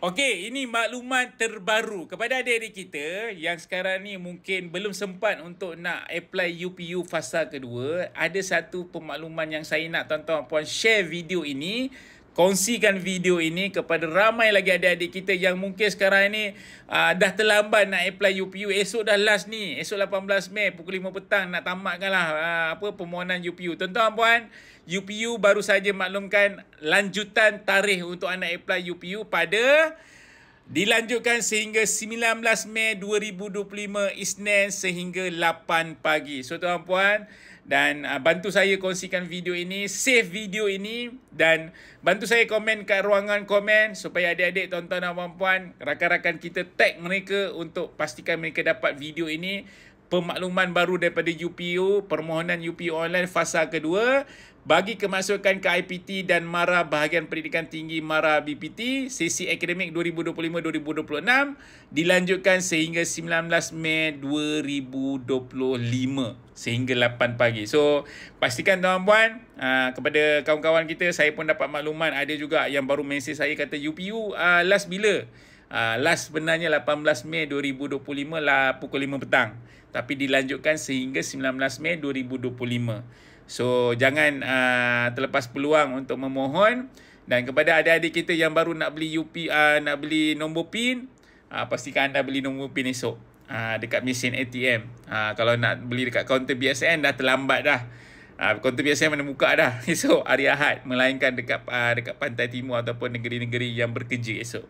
Okey, ini maklumat terbaru kepada adik-adik kita yang sekarang ni mungkin belum sempat untuk nak apply UPU fasa kedua. Ada satu pemakluman yang saya nak tuan-tuan puan share video ini, kongsikan video ini kepada ramai lagi adik-adik kita yang mungkin sekarang ni dah terlambat nak apply UPU. Esok dah last ni, esok 18 Mei pukul 5 petang nak tamatkan lah permohonan UPU. Tuan-tuan puan, UPU baru saja maklumkan lanjutan tarikh untuk anda apply UPU pada dilanjutkan sehingga 19 Mei 2025 Isnin sehingga 8 pagi. So tuan puan, dan bantu saya kongsikan video ini, save video ini dan bantu saya komen kat ruangan komen supaya adik-adik, tuan-tuan dan puan-puan, rakan-rakan kita tag mereka untuk pastikan mereka dapat video ini. Pemakluman baru daripada UPU, permohonan UPU online fasa kedua bagi kemasukan ke IPT dan MARA Bahagian Pendidikan Tinggi MARA BPT sesi akademik 2025-2026 dilanjutkan sehingga 19 Mei 2025 sehingga 8 pagi. So pastikan tuan-puan, kepada kawan-kawan kita, saya pun dapat makluman ada juga yang baru mesej saya kata UPU last bila? Last sebenarnya 18 Mei 2025 lah pukul 5 petang. Tapi dilanjutkan sehingga 19 Mei 2025. So jangan terlepas peluang untuk memohon. Dan kepada adik-adik kita yang baru nak beli nak beli nombor PIN, pastikan anda beli nombor PIN esok dekat mesin ATM. Kalau nak beli dekat kaunter BSN dah terlambat dah. Kaunter BSN mana buka dah esok hari Ahad, melainkan dekat Pantai Timur ataupun negeri-negeri yang berkerja esok.